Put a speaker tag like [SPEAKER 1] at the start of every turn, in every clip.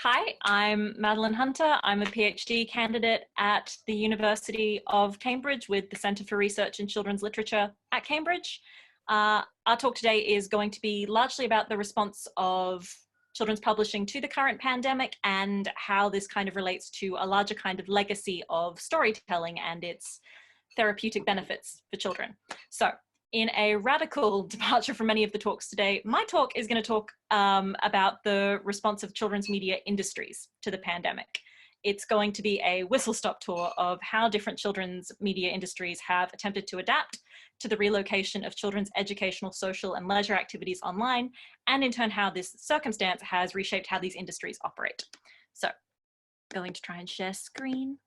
[SPEAKER 1] Hi, I'm Madeline Hunter. I'm a PhD candidate at the University of Cambridge with the Centre for Research in Children's Literature at Cambridge. Our talk today is going to be largely about the response of children's publishing to the current pandemic and how this kind of relates to a larger kind of legacy of storytelling and its therapeutic benefits for children. So, in a radical departure from many of the talks today, my talk is going to talk about the response of children's media industries to the pandemic. It's going to be a whistle-stop tour of how different children's media industries have attempted to adapt to the relocation of children's educational, social, and leisure activities online, and in turn how this circumstance has reshaped how these industries operate. So, going to try and share screen.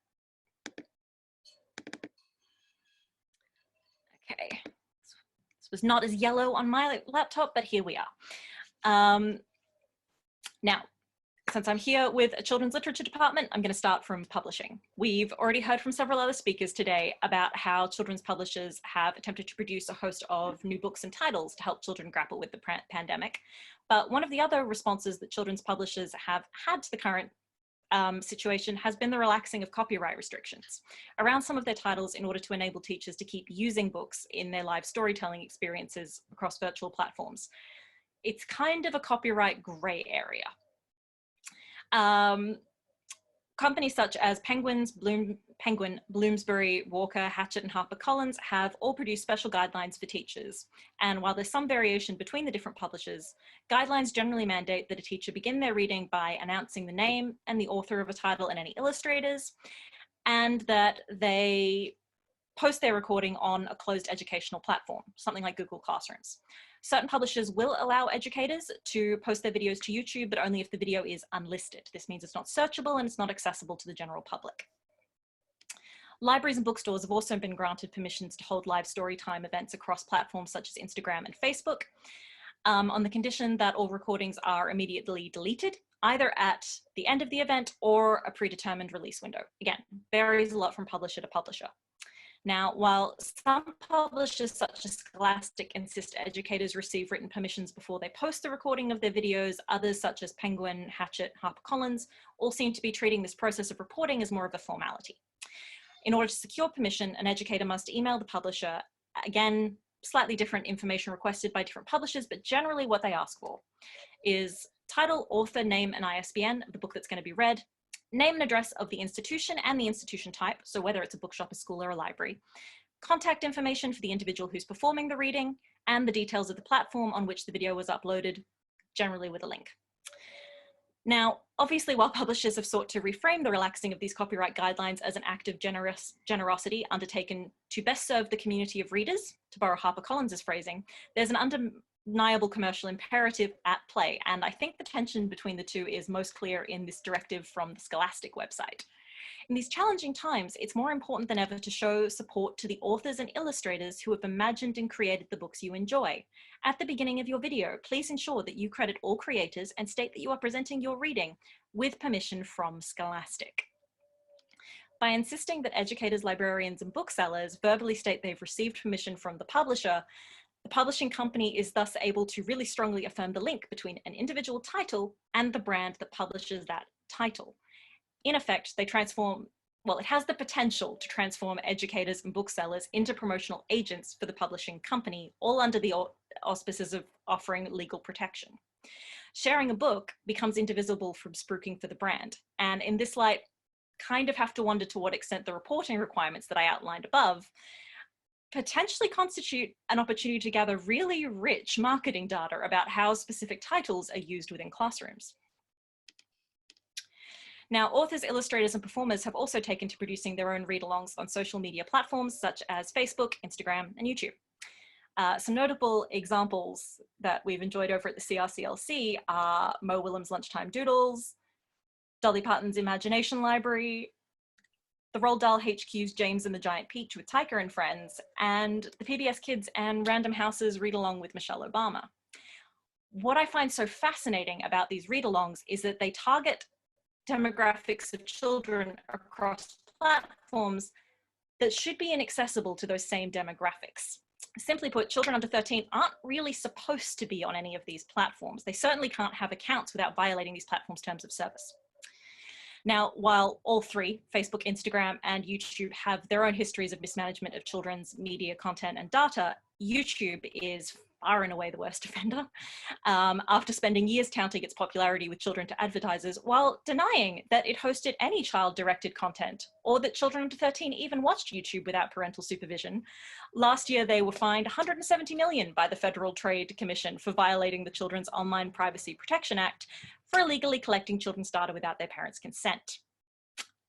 [SPEAKER 1] Okay. Was not as yellow on my laptop, but here we are. Now, since I'm here with a children's literature department, I'm going to start from publishing. We've already heard from several other speakers today about how children's publishers have attempted to produce a host of new books and titles to help children grapple with the pandemic. But one of the other responses that children's publishers have had to the current situation has been the relaxing of copyright restrictions around some of their titles in order to enable teachers to keep using books in their live storytelling experiences across virtual platforms. It's kind of a copyright gray area. Companies such as Penguin, Bloomsbury, Walker, Hachette, and HarperCollins have all produced special guidelines for teachers. And while there's some variation between the different publishers, guidelines generally mandate that a teacher begin their reading by announcing the name and the author of a title and any illustrators, and that they post their recording on a closed educational platform, something like Google Classrooms. Certain publishers will allow educators to post their videos to YouTube, but only if the video is unlisted. This means it's not searchable and it's not accessible to the general public. Libraries and bookstores have also been granted permissions to hold live storytime events across platforms such as Instagram and Facebook, on the condition that all recordings are immediately deleted, either at the end of the event or a predetermined release window. Again, varies a lot from publisher to publisher. Now, while some publishers such as Scholastic insist educators receive written permissions before they post the recording of their videos, others such as Penguin, Hachette, HarperCollins all seem to be treating this process of reporting as more of a formality. In order to secure permission, an educator must email the publisher, again, slightly different information requested by different publishers, but generally what they ask for is title, author, name, and ISBN of the book that's going to be read, name and address of the institution and the institution type, so whether it's a bookshop, a school, or a library, contact information for the individual who's performing the reading, and the details of the platform on which the video was uploaded, generally with a link. Now, obviously, while publishers have sought to reframe the relaxing of these copyright guidelines as an act of generosity undertaken to best serve the community of readers, to borrow HarperCollins' phrasing, there's an undeniable commercial imperative at play, and I think the tension between the two is most clear in this directive from the Scholastic website. In these challenging times, it's more important than ever to show support to the authors and illustrators who have imagined and created the books you enjoy. At the beginning of your video, please ensure that you credit all creators and state that you are presenting your reading with permission from Scholastic. By insisting that educators, librarians, and booksellers verbally state they've received permission from the publisher, the publishing company is thus able to really strongly affirm the link between an individual title and the brand that publishes that title. In effect, they transform, well, it has the potential to transform educators and booksellers into promotional agents for the publishing company, all under the auspices of offering legal protection. Sharing a book becomes indivisible from spruiking for the brand. And in this light, kind of have to wonder to what extent the reporting requirements that I outlined above potentially constitute an opportunity to gather really rich marketing data about how specific titles are used within classrooms. Now, authors, illustrators, and performers have also taken to producing their own read-alongs on social media platforms such as Facebook, Instagram, and YouTube. Some notable examples that we've enjoyed over at the CRCLC are Mo Willems' Lunchtime Doodles, Dolly Parton's Imagination Library, the Roald Dahl HQ's James and the Giant Peach with Tyker and Friends, and the PBS Kids and Random House's Read-Along with Michelle Obama. What I find so fascinating about these read-alongs is that they target demographics of children across platforms that should be inaccessible to those same demographics. Simply put, children under 13 aren't really supposed to be on any of these platforms. They certainly can't have accounts without violating these platforms' terms of service. Now, while all three, Facebook, Instagram, and YouTube, have their own histories of mismanagement of children's media content and data, YouTube is far and away the worst offender, after spending years touting its popularity with children to advertisers while denying that it hosted any child-directed content or that children under 13 even watched YouTube without parental supervision. Last year, they were fined $170 million by the Federal Trade Commission for violating the Children's Online Privacy Protection Act for illegally collecting children's data without their parents' consent.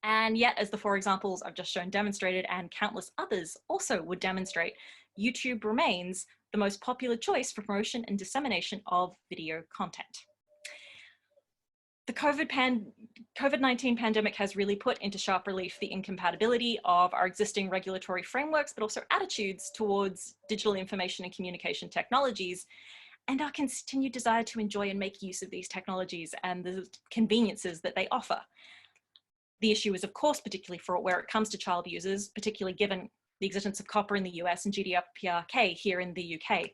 [SPEAKER 1] And yet, as the four examples I've just shown demonstrated, and countless others also would demonstrate, YouTube remains the most popular choice for promotion and dissemination of video content. The COVID-19 pandemic has really put into sharp relief the incompatibility of our existing regulatory frameworks, but also attitudes towards digital information and communication technologies, and our continued desire to enjoy and make use of these technologies and the conveniences that they offer. The issue is, of course, particularly fraught where it comes to child users, particularly given the existence of COPPA in the US and GDPR here in the UK.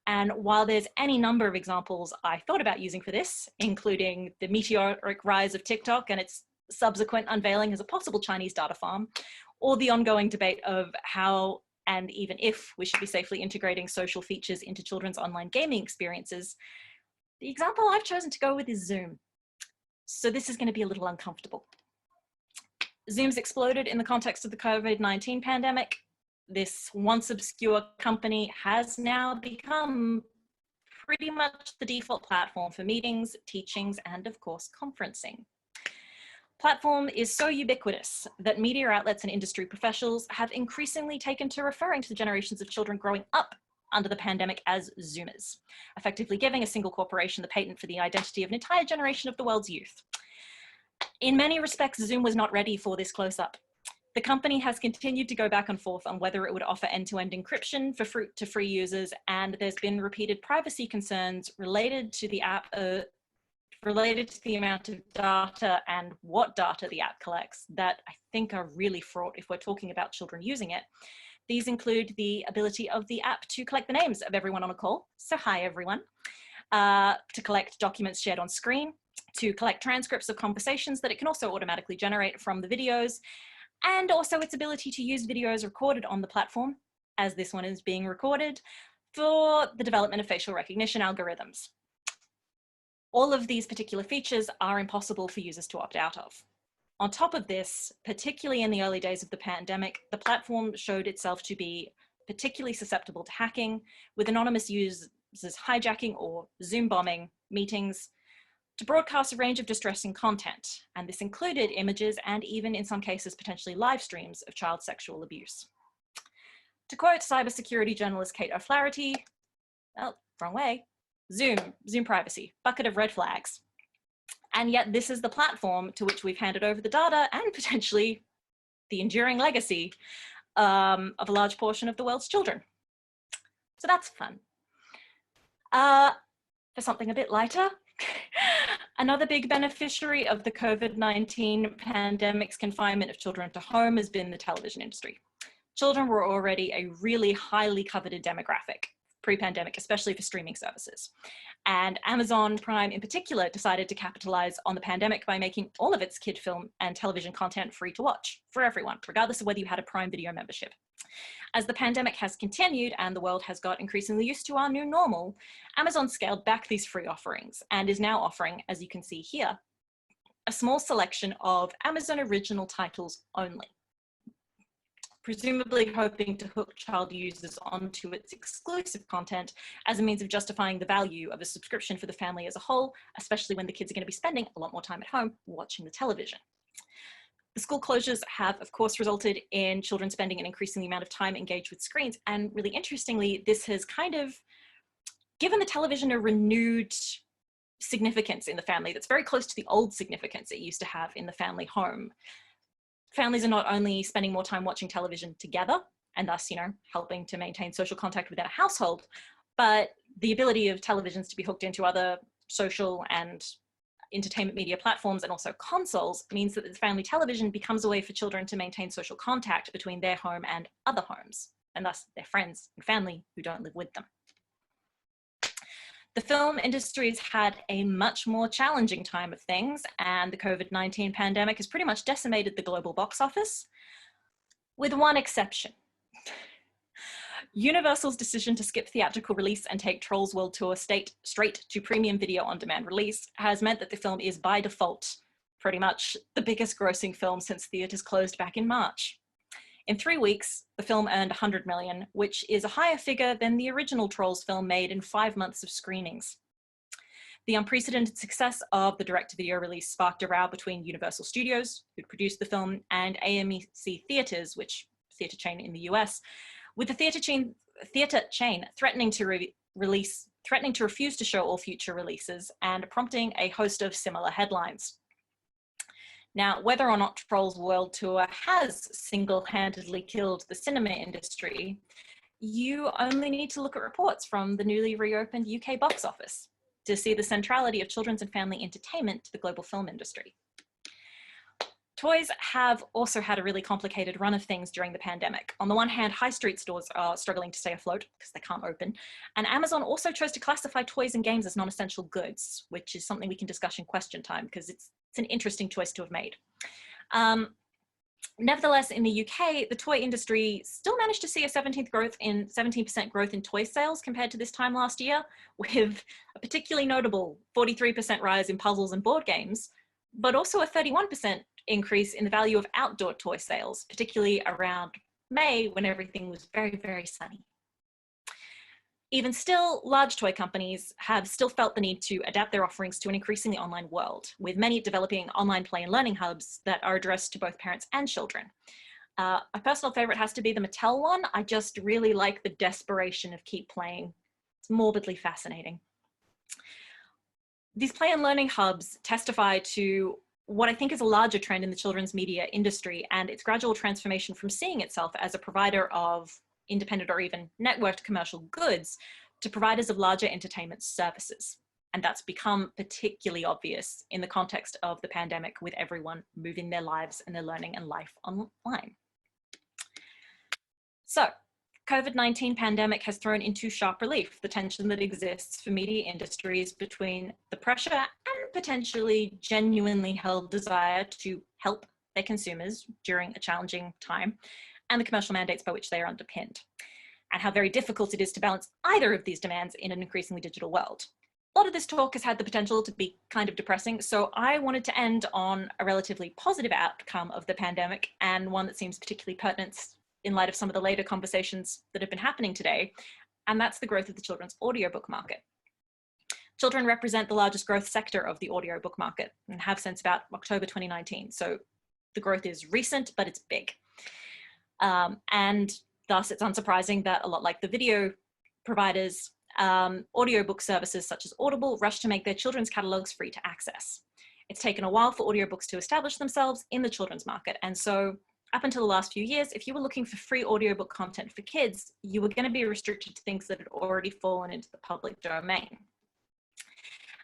[SPEAKER 1] And while there's any number of examples I thought about using for this, including the meteoric rise of TikTok and its subsequent unveiling as a possible Chinese data farm, or the ongoing debate of how and even if we should be safely integrating social features into children's online gaming experiences, the example I've chosen to go with is Zoom. So this is going to be a little uncomfortable. Zoom's exploded in the context of the COVID-19 pandemic. This once obscure company has now become pretty much the default platform for meetings, teachings, and of course, conferencing. Platform is so ubiquitous that media outlets and industry professionals have increasingly taken to referring to the generations of children growing up under the pandemic as Zoomers, effectively giving a single corporation the patent for the identity of an entire generation of the world's youth. In many respects, Zoom was not ready for this close-up. The company has continued to go back and forth on whether it would offer end-to-end encryption for free users, and there's been repeated privacy concerns related to the app, related to the amount of data and what data the app collects that I think are really fraught if we're talking about children using it. These include the ability of the app to collect the names of everyone on a call. So hi, everyone. To collect documents shared on screen, to collect transcripts of conversations that it can also automatically generate from the videos, and also its ability to use videos recorded on the platform, as this one is being recorded, for the development of facial recognition algorithms. All of these particular features are impossible for users to opt out of. On top of this, particularly in the early days of the pandemic, the platform showed itself to be particularly susceptible to hacking, with anonymous users hijacking or Zoom bombing meetings to broadcast a range of distressing content, and this included images and even in some cases potentially live streams of child sexual abuse. To quote cybersecurity journalist Kate O'Flaherty, oh, wrong way, Zoom privacy, bucket of red flags. And yet this is the platform to which we've handed over the data and potentially the enduring legacy of a large portion of the world's children. So that's fun. For something a bit lighter, another big beneficiary of the COVID-19 pandemic's confinement of children to home has been the television industry. Children were already a really highly coveted demographic pre-pandemic, especially for streaming services. And Amazon Prime in particular decided to capitalize on the pandemic by making all of its kid film and television content free to watch for everyone, regardless of whether you had a Prime Video membership. As the pandemic has continued and the world has got increasingly used to our new normal, Amazon scaled back these free offerings and is now offering, as you can see here, a small selection of Amazon original titles only, presumably hoping to hook child users onto its exclusive content as a means of justifying the value of a subscription for the family as a whole, especially when the kids are going to be spending a lot more time at home watching the television. The school closures have, of course, resulted in children spending an increasing amount of time engaged with screens. And really interestingly, this has kind of given the television a renewed significance in the family that's very close to the old significance it used to have in the family home. Families are not only spending more time watching television together and thus, helping to maintain social contact within a household, but the ability of televisions to be hooked into other social and entertainment media platforms and also consoles means that the family television becomes a way for children to maintain social contact between their home and other homes, and thus their friends and family who don't live with them. The film industry has had a much more challenging time of things, and the COVID-19 pandemic has pretty much decimated the global box office, with one exception. Universal's decision to skip theatrical release and take Trolls World Tour straight to premium video on demand release has meant that the film is by default pretty much the biggest grossing film since theaters closed back in March. In 3 weeks, the film earned $100 million, which is a higher figure than the original Trolls film made in 5 months of screenings. The unprecedented success of the direct-to-video release sparked a row between Universal Studios, who produced the film, and AMC Theaters, which theater chain in the US, with the theater chain threatening to refuse to show all future releases and prompting a host of similar headlines. Now, whether or not Trolls World Tour has single-handedly killed the cinema industry, you only need to look at reports from the newly reopened UK box office to see the centrality of children's and family entertainment to the global film industry. Toys have also had a really complicated run of things during the pandemic. On the one hand, high street stores are struggling to stay afloat because they can't open. And Amazon also chose to classify toys and games as non-essential goods, which is something we can discuss in question time because it's an interesting choice to have made. Nevertheless, in the UK, the toy industry still managed to see a 17% growth in toy sales compared to this time last year, with a particularly notable 43% rise in puzzles and board games, but also a 31% increase in the value of outdoor toy sales, particularly around May when everything was very, very sunny. Even still, large toy companies have still felt the need to adapt their offerings to an increasingly online world, with many developing online play and learning hubs that are addressed to both parents and children. My personal favorite has to be the Mattel one. I just really like the desperation of keep playing. It's morbidly fascinating. These play and learning hubs testify to what I think is a larger trend in the children's media industry and its gradual transformation from seeing itself as a provider of independent or even networked commercial goods to providers of larger entertainment services. And that's become particularly obvious in the context of the pandemic, with everyone moving their lives and their learning and life online. So, COVID-19 pandemic has thrown into sharp relief the tension that exists for media industries between the pressure and potentially genuinely held desire to help their consumers during a challenging time, and the commercial mandates by which they are underpinned, and how very difficult it is to balance either of these demands in an increasingly digital world. A lot of this talk has had the potential to be kind of depressing, so I wanted to end on a relatively positive outcome of the pandemic, and one that seems particularly pertinent in light of some of the later conversations that have been happening today, and that's the growth of the children's audiobook market. Children represent the largest growth sector of the audiobook market and have since about October 2019, so the growth is recent, but it's big. And thus it's unsurprising that a lot like the video providers, audiobook services such as Audible rush to make their children's catalogs free to access. It's taken a while for audiobooks to establish themselves in the children's market, and so up until the last few years, if you were looking for free audiobook content for kids, you were going to be restricted to things that had already fallen into the public domain.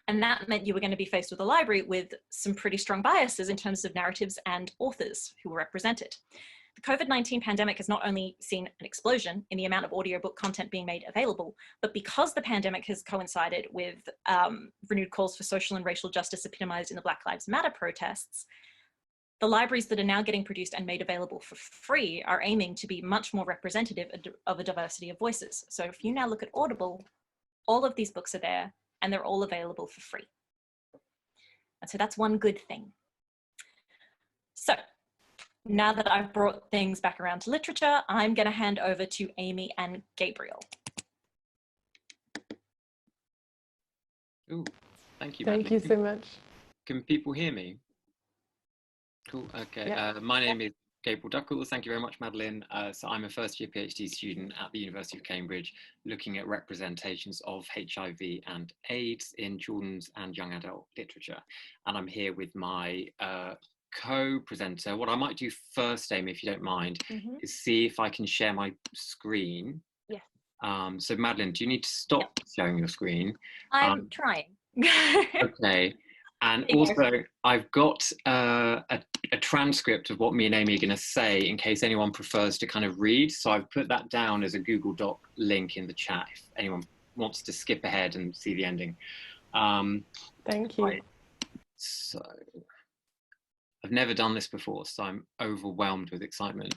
[SPEAKER 1] And that meant you were going to be faced with a library with some pretty strong biases in terms of narratives and authors who were represented. The COVID-19 pandemic has not only seen an explosion in the amount of audiobook content being made available, but because the pandemic has coincided with renewed calls for social and racial justice epitomized in the Black Lives Matter protests, the libraries that are now getting produced and made available for free are aiming to be much more representative of a diversity of voices. So if you now look at Audible, all of these books are there and they're all available for free. And so that's one good thing. So now that I've brought things back around to literature, I'm going to hand over to Amy and Gabriel.
[SPEAKER 2] Ooh, thank you,
[SPEAKER 3] Thank
[SPEAKER 2] Madeline.
[SPEAKER 3] you so much.
[SPEAKER 2] Can people hear me? Cool, okay.
[SPEAKER 3] Yeah.
[SPEAKER 2] My name is Gabriel Duckles. Thank you very much, Madeline. So I'm a first year PhD student at the University of Cambridge, looking at representations of HIV and AIDS in children's and young adult literature. And I'm here with my co-presenter. What I might do first, Amy, if you don't mind, is see if I can share my screen.
[SPEAKER 1] Yes.
[SPEAKER 2] So Madeline, do you need to stop sharing your screen?
[SPEAKER 1] I'm trying.
[SPEAKER 2] Okay. And also, I've got a transcript of what me and Amy are going to say in case anyone prefers to kind of read. So I've put that down as a Google Doc link in the chat if anyone wants to skip ahead and see the ending.
[SPEAKER 3] Thank you.
[SPEAKER 2] Right. So I've never done this before, so I'm overwhelmed with excitement.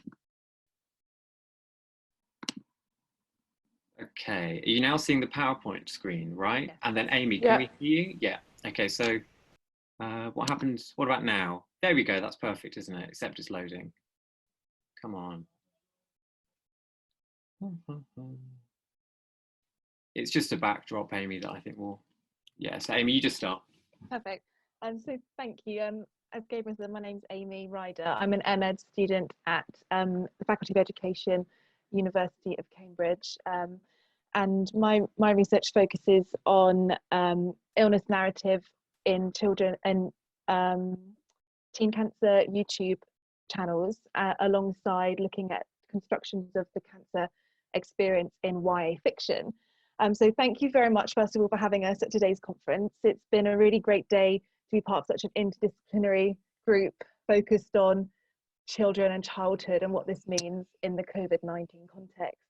[SPEAKER 2] Okay, are you now seeing the PowerPoint screen, right?
[SPEAKER 1] Yeah.
[SPEAKER 2] And then Amy, can we see you? Yeah. Okay, so what happens? What about now? There we go, that's perfect, isn't it? Except it's loading. Come on. It's just a backdrop, Amy, that I think will, yeah, so Amy, you just start.
[SPEAKER 3] Perfect. So thank you. As Gabriel said, my name's Amy Ryder. I'm an MEd student at the Faculty of Education, University of Cambridge. And my research focuses on illness narrative in children and teen cancer YouTube channels, alongside looking at constructions of the cancer experience in YA fiction. So thank you very much, first of all, for having us at today's conference. It's been a really great day to be part of such an interdisciplinary group focused on children and childhood and what this means in the COVID-19 context.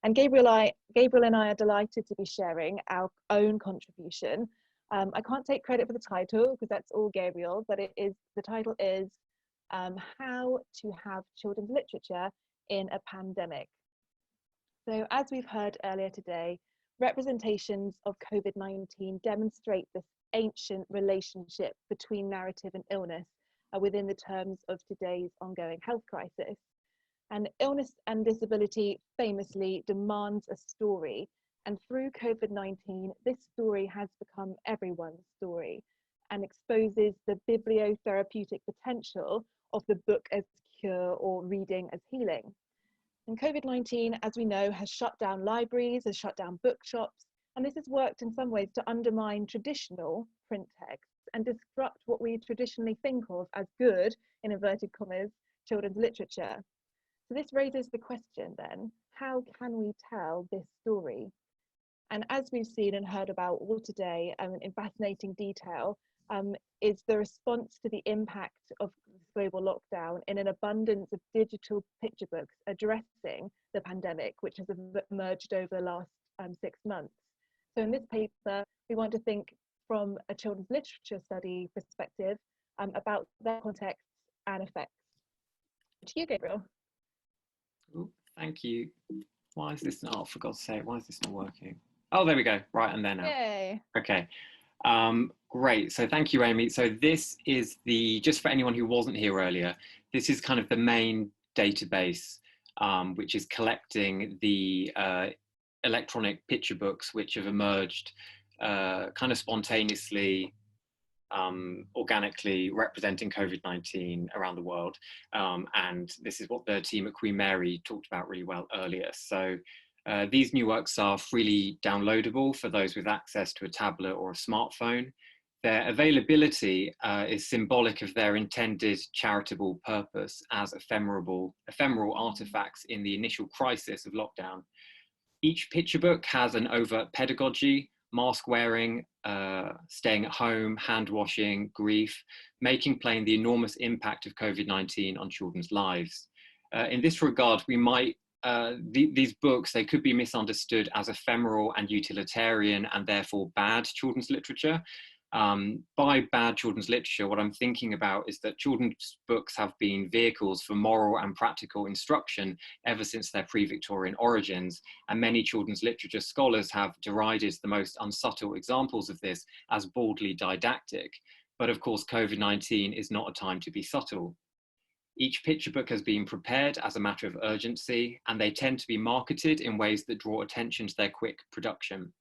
[SPEAKER 3] And Gabriel and I are delighted to be sharing our own contribution. I can't take credit for the title because that's all Gabriel, but the title is How to Have Children's Literature in a Pandemic. So as we've heard earlier today, representations of COVID-19 demonstrate this ancient relationship between narrative and illness within the terms of today's ongoing health crisis. And illness and disability famously demands a story. And through COVID-19, this story has become everyone's story and exposes the bibliotherapeutic potential of the book as cure or reading as healing. And COVID-19, as we know, has shut down libraries, has shut down bookshops, and this has worked in some ways to undermine traditional print texts and disrupt what we traditionally think of as good, in inverted commas, children's literature. So this raises the question then, how can we tell this story? And as we've seen and heard about all today in fascinating detail, is the response to the impact of global lockdown in an abundance of digital picture books addressing the pandemic, which has emerged over the last 6 months. So in this paper, we want to think from a children's literature study perspective about their contexts and effects. To you, Gabriel.
[SPEAKER 2] Ooh, thank you. Why is this not, oh, for God's sake, why is this not working? Oh, there we go, right, and there now.
[SPEAKER 3] Yay.
[SPEAKER 2] Okay. Great, so thank you, Amy. So this is just for anyone who wasn't here earlier, this is kind of the main database, which is collecting the electronic picture books which have emerged kind of spontaneously, organically representing COVID-19 around the world. And this is what the team at Queen Mary talked about really well earlier. So these new works are freely downloadable for those with access to a tablet or a smartphone. Their availability is symbolic of their intended charitable purpose as ephemeral artifacts in the initial crisis of lockdown. Each picture book has an overt pedagogy, mask wearing, staying at home, hand washing, grief, making plain the enormous impact of COVID-19 on children's lives. In this regard, we might these books, they could be misunderstood as ephemeral and utilitarian and therefore bad children's literature. By bad children's literature, what I'm thinking about is that children's books have been vehicles for moral and practical instruction ever since their pre-Victorian origins, and many children's literature scholars have derided the most unsubtle examples of this as baldly didactic. But of course, COVID-19 is not a time to be subtle. Each picture book has been prepared as a matter of urgency, and they tend to be marketed in ways that draw attention to their quick production.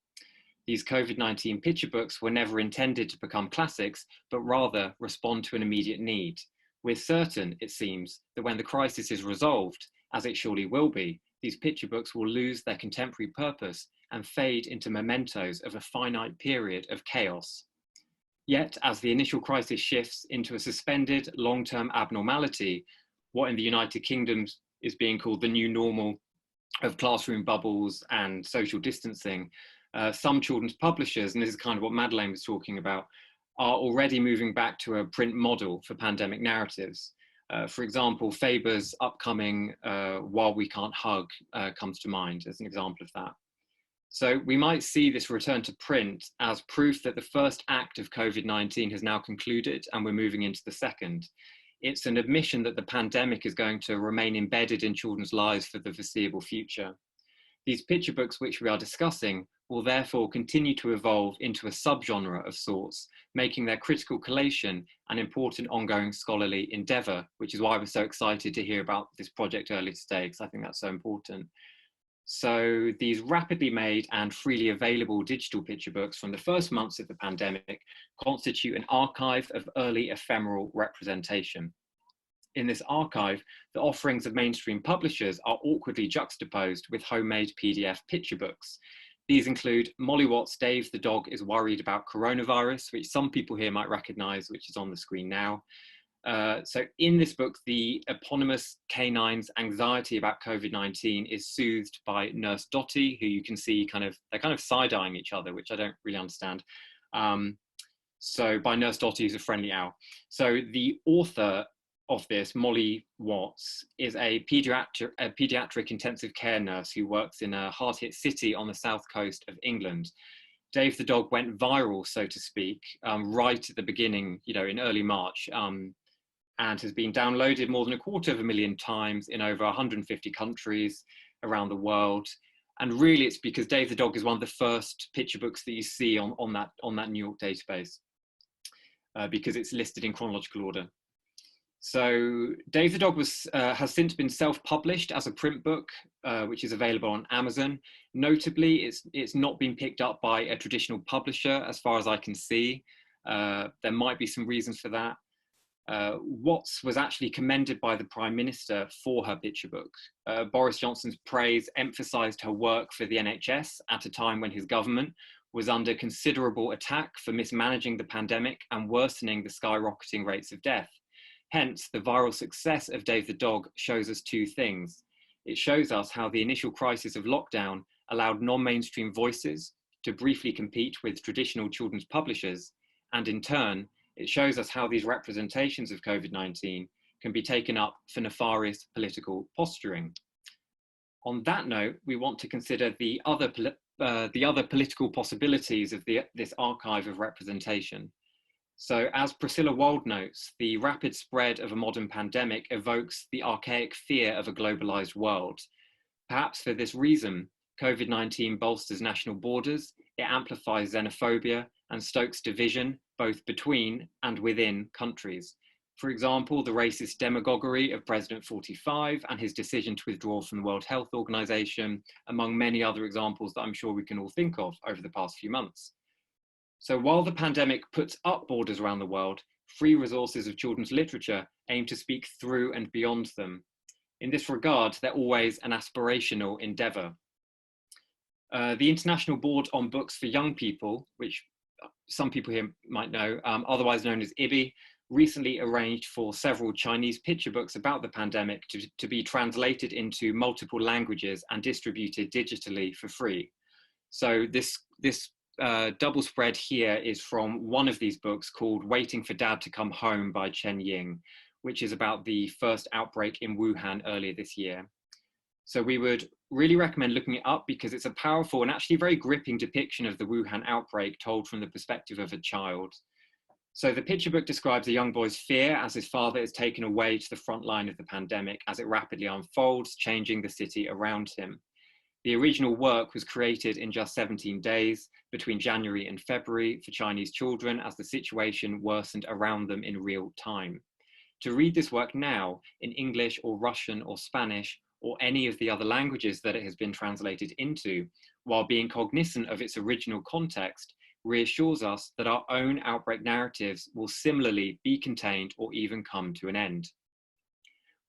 [SPEAKER 2] These COVID-19 picture books were never intended to become classics, but rather respond to an immediate need. We're certain, it seems, that when the crisis is resolved, as it surely will be, these picture books will lose their contemporary purpose and fade into mementos of a finite period of chaos. Yet, as the initial crisis shifts into a suspended long-term abnormality, what in the United Kingdom is being called the new normal of classroom bubbles and social distancing, some children's publishers, and this is kind of what Madeleine was talking about, are already moving back to a print model for pandemic narratives. For example, Faber's upcoming While We Can't Hug comes to mind as an example of that. So we might see this return to print as proof that the first act of COVID-19 has now concluded and we're moving into the second. It's an admission that the pandemic is going to remain embedded in children's lives for the foreseeable future. These picture books which we are discussing will therefore continue to evolve into a subgenre of sorts, making their critical collation an important ongoing scholarly endeavour, which is why we're so excited to hear about this project earlier today, because I think that's so important. So these rapidly made and freely available digital picture books from the first months of the pandemic constitute an archive of early ephemeral representation. In this archive, the offerings of mainstream publishers are awkwardly juxtaposed with homemade PDF picture books. These include Molly Watt's Dave the Dog is Worried About Coronavirus, which some people here might recognise, which is on the screen now. So in this book, the eponymous canine's anxiety about COVID-19 is soothed by Nurse Dottie, who you can see they're kind of side-eyeing each other, which I don't really understand. So by Nurse Dottie, who's a friendly owl. So the author of this, Molly Watts, is a pediatric intensive care nurse who works in a hard-hit city on the south coast of England. Dave the Dog went viral, so to speak, right at the beginning, in early March, and has been downloaded more than 250,000 times in over 150 countries around the world. And really it's because Dave the Dog is one of the first picture books that you see on that New York database, because it's listed in chronological order. So Dave the Dog has since been self-published as a print book, which is available on Amazon. Notably, it's not been picked up by a traditional publisher, as far as I can see. There might be some reasons for that. Watts was actually commended by the Prime Minister for her picture book. Boris Johnson's praise emphasised her work for the NHS at a time when his government was under considerable attack for mismanaging the pandemic and worsening the skyrocketing rates of death. Hence, the viral success of Dave the Dog shows us two things. It shows us how the initial crisis of lockdown allowed non-mainstream voices to briefly compete with traditional children's publishers, and in turn, it shows us how these representations of COVID-19 can be taken up for nefarious political posturing. On that note, we want to consider the other political possibilities of this archive of representation. So as Priscilla Wald notes, the rapid spread of a modern pandemic evokes the archaic fear of a globalized world. Perhaps for this reason, COVID-19 bolsters national borders, it amplifies xenophobia and stokes division both between and within countries. For example, the racist demagoguery of President 45 and his decision to withdraw from the World Health Organization, among many other examples that I'm sure we can all think of over the past few months. So while the pandemic puts up borders around the world, free resources of children's literature aim to speak through and beyond them. In this regard, they're always an aspirational endeavor. The International Board on Books for Young People, which some people here might know, otherwise known as IBI, recently arranged for several Chinese picture books about the pandemic to be translated into multiple languages and distributed digitally for free. So this double spread here is from one of these books called Waiting for Dad to Come Home by Chen Ying, which is about the first outbreak in Wuhan earlier this year. So we would really recommend looking it up because it's a powerful and actually very gripping depiction of the Wuhan outbreak told from the perspective of a child. So the picture book describes a young boy's fear as his father is taken away to the front line of the pandemic as it rapidly unfolds, changing the city around him. The original work was created in just 17 days between January and February for Chinese children as the situation worsened around them in real time. To read this work now in English or Russian or Spanish or any of the other languages that it has been translated into, while being cognizant of its original context, reassures us that our own outbreak narratives will similarly be contained or even come to an end.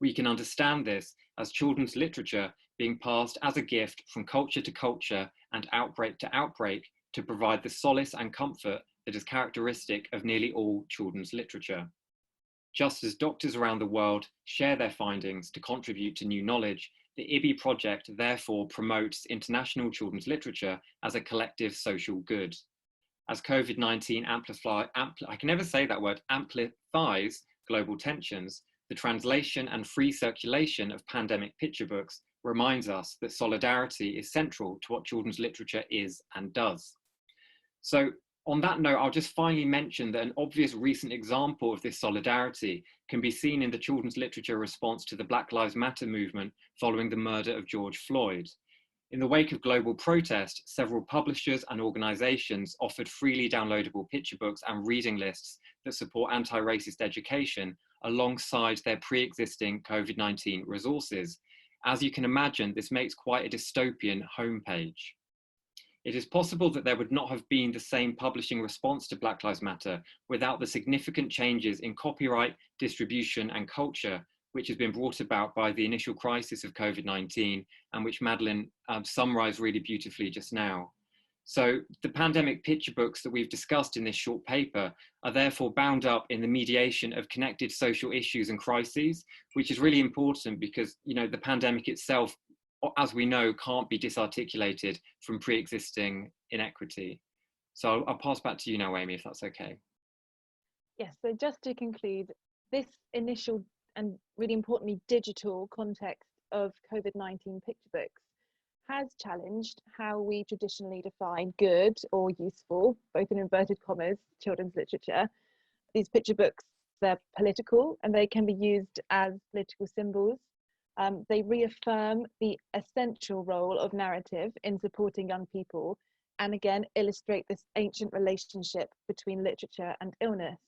[SPEAKER 2] We can understand this as children's literature being passed as a gift from culture to culture and outbreak to outbreak to provide the solace and comfort that is characteristic of nearly all children's literature. Just as doctors around the world share their findings to contribute to new knowledge, the IBI project therefore promotes international children's literature as a collective social good. As COVID-19 amplifies global tensions, the translation and free circulation of pandemic picture books reminds us that solidarity is central to what children's literature is and does. So on that note, I'll just finally mention that an obvious recent example of this solidarity can be seen in the children's literature response to the Black Lives Matter movement following the murder of George Floyd. In the wake of global protest, several publishers and organisations offered freely downloadable picture books and reading lists that support anti-racist education alongside their pre-existing COVID-19 resources. As you can imagine, this makes quite a dystopian homepage. It is possible that there would not have been the same publishing response to Black Lives Matter without the significant changes in copyright, distribution and culture, which has been brought about by the initial crisis of COVID-19 and which Madeline summarised really beautifully just now. So the pandemic picture books that we've discussed in this short paper are therefore bound up in the mediation of connected social issues and crises, which is really important because, you know, the pandemic itself, as we know, can't be disarticulated from pre-existing inequity. So I'll pass back to you now, Amy, if that's okay.
[SPEAKER 3] Yes, so just to conclude, this initial and really importantly digital context of COVID-19 picture books has challenged how we traditionally define good or useful, both in inverted commas, children's literature. These picture books, they're political and they can be used as political symbols. They reaffirm the essential role of narrative in supporting young people and again illustrate this ancient relationship between literature and illness.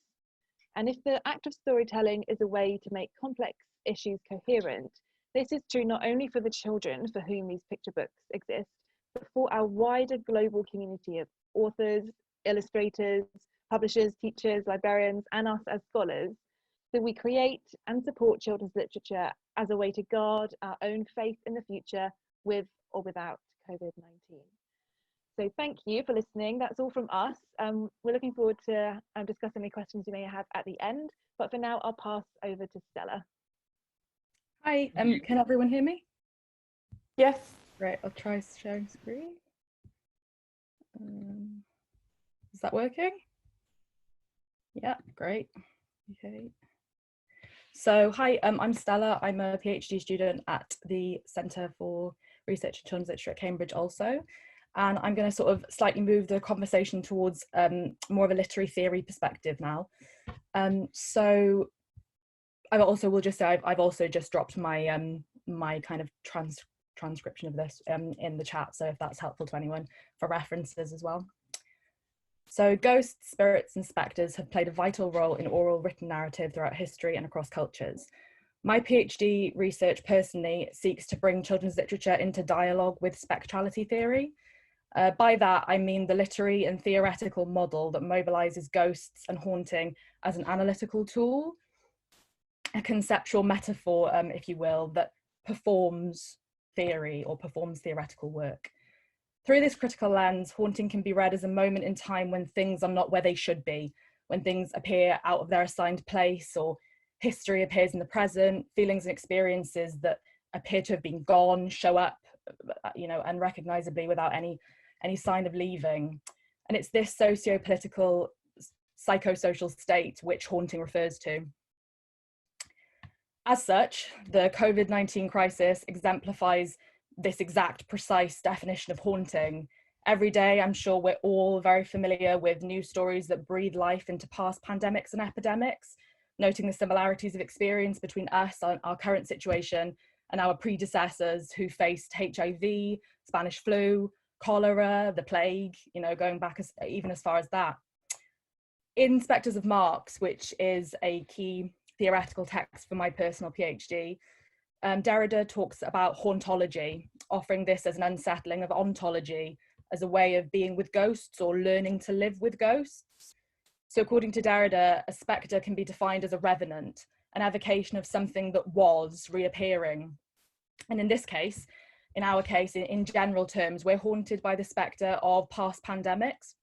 [SPEAKER 3] And if the act of storytelling is a way to make complex issues coherent, this is true not only for the children for whom these picture books exist, but for our wider global community of authors, illustrators, publishers, teachers, librarians, and us as scholars. So we create and support children's literature as a way to guard our own faith in the future with or without COVID-19. So thank you for listening. That's all from us. We're looking forward to discussing any questions you may have at the end, but for now I'll pass over to Stella.
[SPEAKER 4] Hi, can everyone hear me?
[SPEAKER 3] Yes.
[SPEAKER 4] Great, I'll try sharing screen. Is that working? Yeah, great. Okay. So hi, I'm Stella. I'm a PhD student at the Centre for Research in Children's Literature at Cambridge also. And I'm going to sort of slightly move the conversation towards more of a literary theory perspective now. So I also will just say I've also just dropped my my kind of transcription of this in the chat, so if that's helpful to anyone for references as well. So ghosts, spirits and spectres have played a vital role in oral written narrative throughout history and across cultures. My PhD research personally seeks to bring children's literature into dialogue with spectrality theory. By that, I mean the literary and theoretical model that mobilises ghosts and haunting as an analytical tool, a conceptual metaphor, if you will, that performs theory or performs theoretical work. Through this critical lens, haunting can be read as a moment in time when things are not where they should be, when things appear out of their assigned place or history appears in the present, feelings and experiences that appear to have been gone show up, you know, unrecognisably without any sign of leaving. And it's this socio-political, psychosocial state which haunting refers to. As such, the COVID-19 crisis exemplifies this exact precise definition of haunting. Every day, I'm sure we're all very familiar with news stories that breathe life into past pandemics and epidemics, noting the similarities of experience between us, our current situation, and our predecessors who faced HIV, Spanish flu, cholera, the plague, you know, going back even as far as that. In Spectres of Marx, which is a key theoretical text for my personal PhD, Derrida talks about hauntology, offering this as an unsettling of ontology, as a way of being with ghosts or learning to live with ghosts. So according to Derrida, a spectre can be defined as a revenant, an evocation of something that was reappearing. And in this case, in our case, in general terms, we're haunted by the spectre of past pandemics,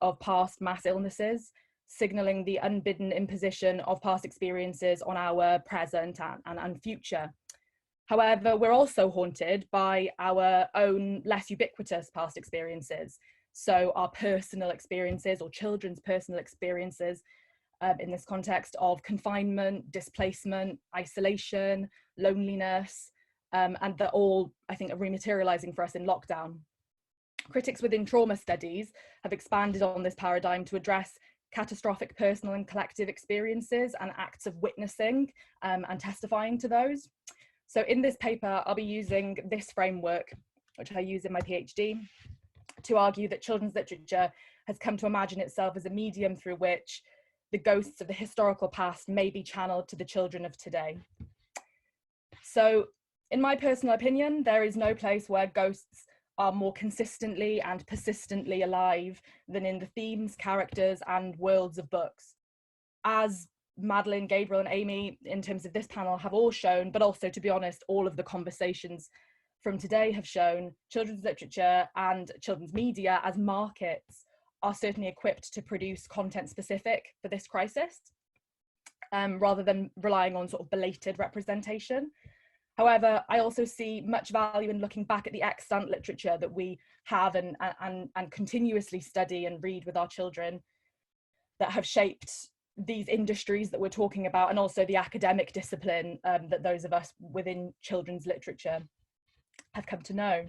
[SPEAKER 4] of past mass illnesses, signalling the unbidden imposition of past experiences on our present and future. However, we're also haunted by our own less ubiquitous past experiences. So our personal experiences or children's personal experiences in this context of confinement, displacement, isolation, loneliness, and that all, I think, are rematerializing for us in lockdown. Critics within trauma studies have expanded on this paradigm to address catastrophic personal and collective experiences and acts of witnessing and testifying to those. So in this paper, I'll be using this framework, which I use in my PhD, to argue that children's literature has come to imagine itself as a medium through which the ghosts of the historical past may be channeled to the children of today. So in my personal opinion, there is no place where ghosts are more consistently and persistently alive than in the themes, characters, and worlds of books. As Madeline, Gabriel, and Amy, in terms of this panel, have all shown, but also, to be honest, all of the conversations from today have shown, children's literature and children's media as markets are certainly equipped to produce content specific for this crisis, rather than relying on sort of belated representation. However, I also see much value in looking back at the extant literature that we have and continuously study and read with our children that have shaped these industries that we're talking about, and also the academic discipline that those of us within children's literature have come to know.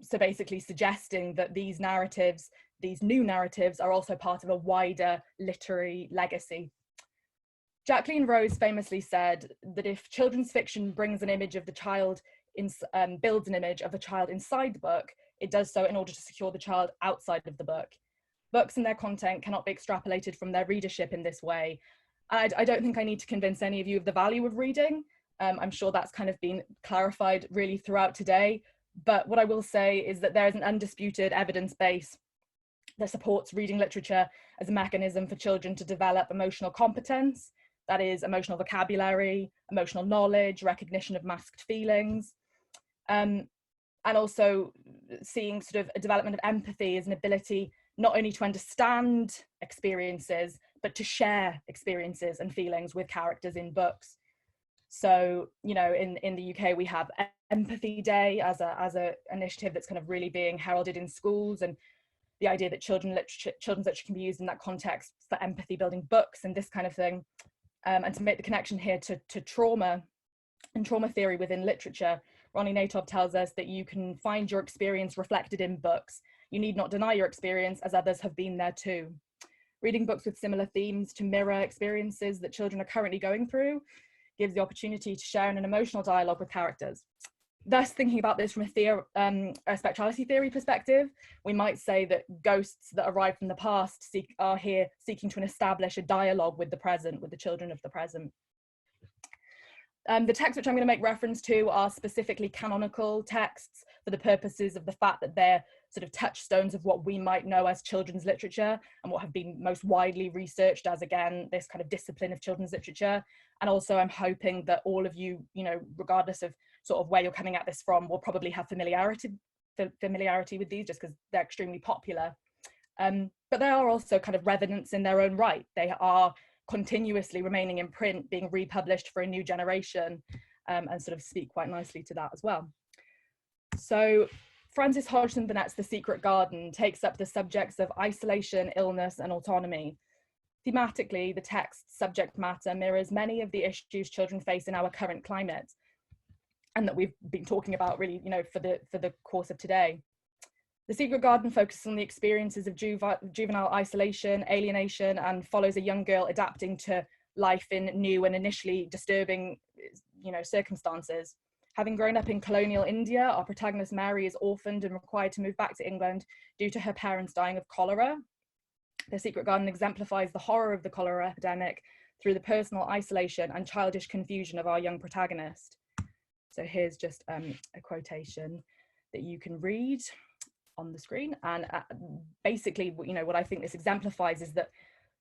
[SPEAKER 4] So basically suggesting that these narratives, these new narratives, are also part of a wider literary legacy. Jacqueline Rose famously said that if children's fiction brings an image of the child, builds an image of the child inside the book, it does so in order to secure the child outside of the book. Books and their content cannot be extrapolated from their readership in this way. I don't think I need to convince any of you of the value of reading. I'm sure that's kind of been clarified really throughout today. But what I will say is that there is an undisputed evidence base that supports reading literature as a mechanism for children to develop emotional competence. That is emotional vocabulary, emotional knowledge, recognition of masked feelings, and also seeing sort of a development of empathy as an ability not only to understand experiences, but to share experiences and feelings with characters in books. So, you know, in the UK, we have Empathy Day as a initiative that's kind of really being heralded in schools, and the idea that children's literature can be used in that context for empathy building books and this kind of thing. And to make the connection here to trauma and trauma theory within literature, Ronnie Natov tells us that you can find your experience reflected in books. You need not deny your experience, as others have been there too. Reading books with similar themes to mirror experiences that children are currently going through gives the opportunity to share in an emotional dialogue with characters. Thus, thinking about this from a spectrality theory perspective, we might say that ghosts that arrive from the past are here seeking to establish a dialogue with the present, with the children of the present. The texts which I'm going to make reference to are specifically canonical texts for the purposes of the fact that they're sort of touchstones of what we might know as children's literature and what have been most widely researched as, again, this kind of discipline of children's literature. And also I'm hoping that all of you, you know, regardless of sort of where you're coming at this from, will probably have familiarity with these just because they're extremely popular. But they are also kind of revenants in their own right. They are continuously remaining in print, being republished for a new generation, and sort of speak quite nicely to that as well. So Frances Hodgson Burnett's The Secret Garden takes up the subjects of isolation, illness, and autonomy. Thematically, the text's subject matter mirrors many of the issues children face in our current climate, and that we've been talking about really, you know, for the course of today. The Secret Garden focuses on the experiences of juvenile isolation, alienation, and follows a young girl adapting to life in new and initially disturbing, you know, circumstances. Having grown up in colonial India, our protagonist Mary is orphaned and required to move back to England due to her parents dying of cholera. The Secret Garden exemplifies the horror of the cholera epidemic through the personal isolation and childish confusion of our young protagonist. So here's just a quotation that you can read on the screen. And basically, you know, what I think this exemplifies is that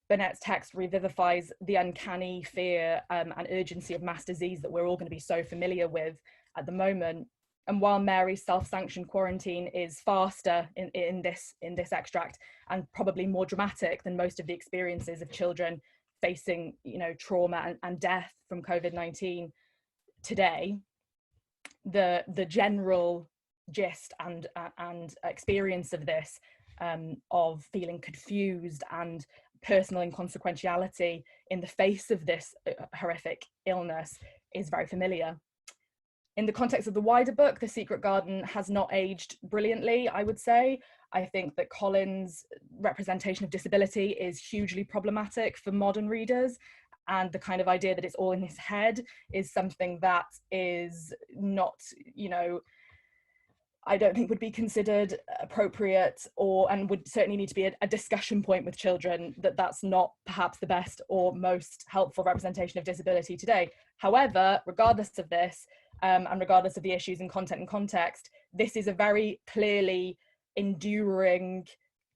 [SPEAKER 4] Burnett's text revivifies the uncanny fear and urgency of mass disease that we're all going to be so familiar with at the moment. And while Mary's self-sanctioned quarantine is faster in this extract and probably more dramatic than most of the experiences of children facing, you know, trauma and death from COVID-19 today, the general gist and experience of this, of feeling confused and personal inconsequentiality in the face of this horrific illness, is very familiar. In the context of the wider book, The Secret Garden has not aged brilliantly, I would say. I think that Colin's representation of disability is hugely problematic for modern readers, and the kind of idea that it's all in his head is something that is not, you know, I don't think would be considered appropriate, and would certainly need to be a discussion point with children, that that's not perhaps the best or most helpful representation of disability today. However, regardless of this, and regardless of the issues in content and context, this is a very clearly enduring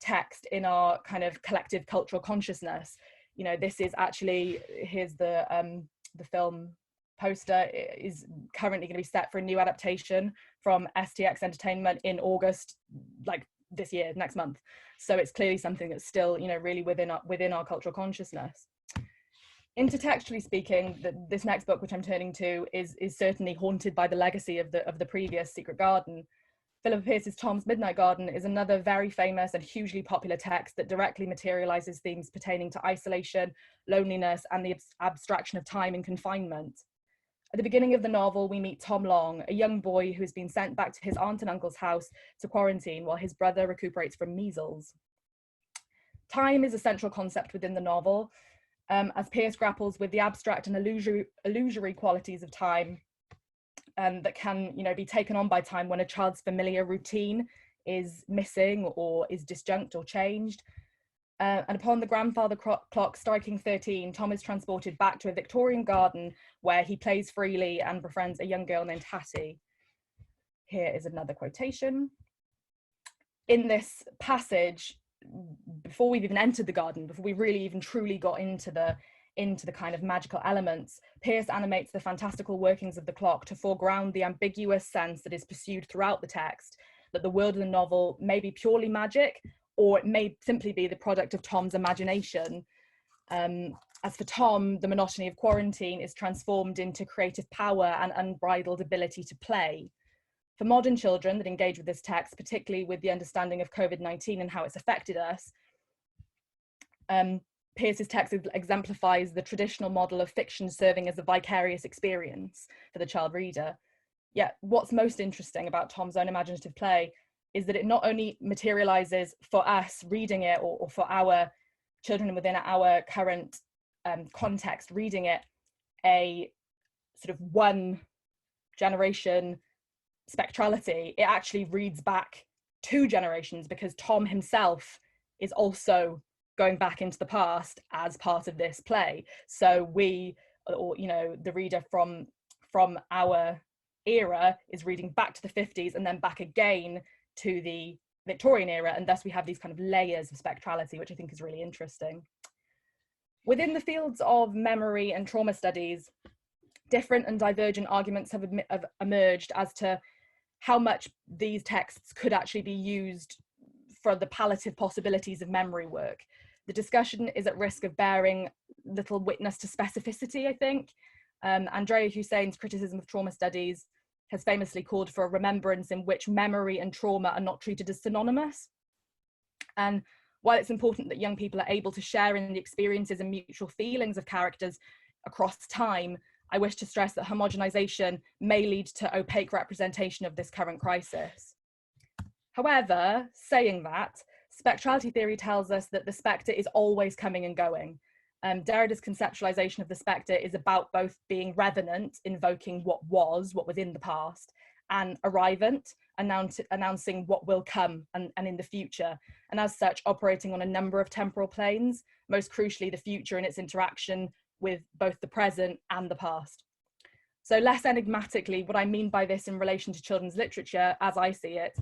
[SPEAKER 4] text in our kind of collective cultural consciousness. You know, this is actually, here's the film poster, is currently going to be set for a new adaptation from STX Entertainment in August, like this year, next month. So it's clearly something that's still, you know, really within our cultural consciousness. Intertextually speaking, this next book, which I'm turning to, is certainly haunted by the legacy of the previous Secret Garden. Philippa Pearce's Tom's Midnight Garden is another very famous and hugely popular text that directly materializes themes pertaining to isolation, loneliness, and the abstraction of time and confinement. At the beginning of the novel, we meet Tom Long, a young boy who has been sent back to his aunt and uncle's house to quarantine while his brother recuperates from measles. Time is a central concept within the novel, as Pearce grapples with the abstract and illusory qualities of time that can, you know, be taken on by time when a child's familiar routine is missing or is disjunct or changed. And upon the grandfather clock striking 13, Tom is transported back to a Victorian garden where he plays freely and befriends a young girl named Hattie. Here is another quotation. In this passage, before we've even entered the garden, before we really even truly got into the kind of magical elements, Pearce animates the fantastical workings of the clock to foreground the ambiguous sense that is pursued throughout the text, that the world of the novel may be purely magic, or it may simply be the product of Tom's imagination. As for Tom, the monotony of quarantine is transformed into creative power and unbridled ability to play. For modern children that engage with this text, particularly with the understanding of COVID-19 and how it's affected us, Pearce's text exemplifies the traditional model of fiction serving as a vicarious experience for the child reader. Yet what's most interesting about Tom's own imaginative play is that it not only materializes for us reading it, or for our children within our current context reading it, a sort of one generation spectrality, it actually reads back 2 generations, because Tom himself is also going back into the past as part of this play. So we, or, you know, the reader from our era is reading back to the 50s and then back again to the Victorian era, and thus we have these kind of layers of spectrality, which I think is really interesting. Within the fields of memory and trauma studies, different and divergent arguments have emerged as to how much these texts could actually be used for the palliative possibilities of memory work. The discussion is at risk of bearing little witness to specificity, I think. Andrea Hussein's criticism of trauma studies has famously called for a remembrance in which memory and trauma are not treated as synonymous. And while it's important that young people are able to share in the experiences and mutual feelings of characters across time, I wish to stress that homogenization may lead to opaque representation of this current crisis. However, saying that, spectrality theory tells us that the spectre is always coming and going. Derrida's conceptualization of the spectre is about both being revenant, invoking what was in the past, and arrivant, announcing what will come and in the future, and as such operating on a number of temporal planes, most crucially the future in its interaction with both the present and the past. So less enigmatically, what I mean by this in relation to children's literature, as I see it,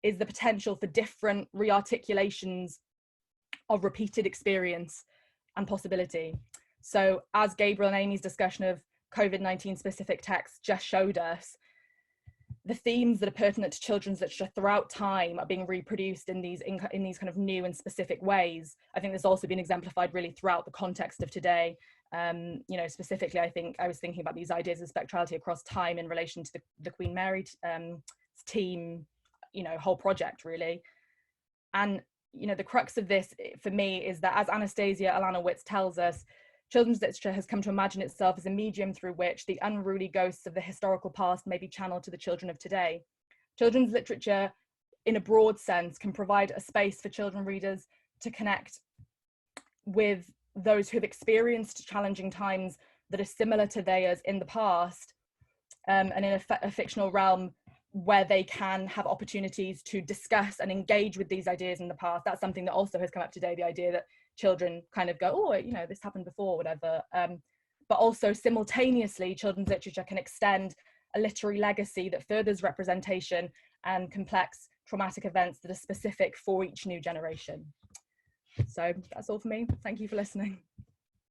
[SPEAKER 4] is the potential for different rearticulations of repeated experience and possibility. So as Gabriel and Amy's discussion of COVID-19 specific texts just showed us, the themes that are pertinent to children's literature throughout time are being reproduced in these kind of new and specific ways. I think this has also been exemplified really throughout the context of today. You know, specifically, I think I was thinking about these ideas of spectrality across time in relation to the Queen Mary team, you know, whole project really. And, you know, the crux of this for me is that, as Anastasia Alanowitz tells us, children's literature has come to imagine itself as a medium through which the unruly ghosts of the historical past may be channeled to the children of today. Children's literature, in a broad sense, can provide a space for children readers to connect with those who've experienced challenging times that are similar to theirs in the past, and in a fictional realm where they can have opportunities to discuss and engage with these ideas in the past. That's something that also has come up today, the idea that children kind of go, oh, you know, this happened before, whatever. But also simultaneously, children's literature can extend a literary legacy that furthers representation and complex traumatic events that are specific for each new generation. So that's all for me. Thank you for listening.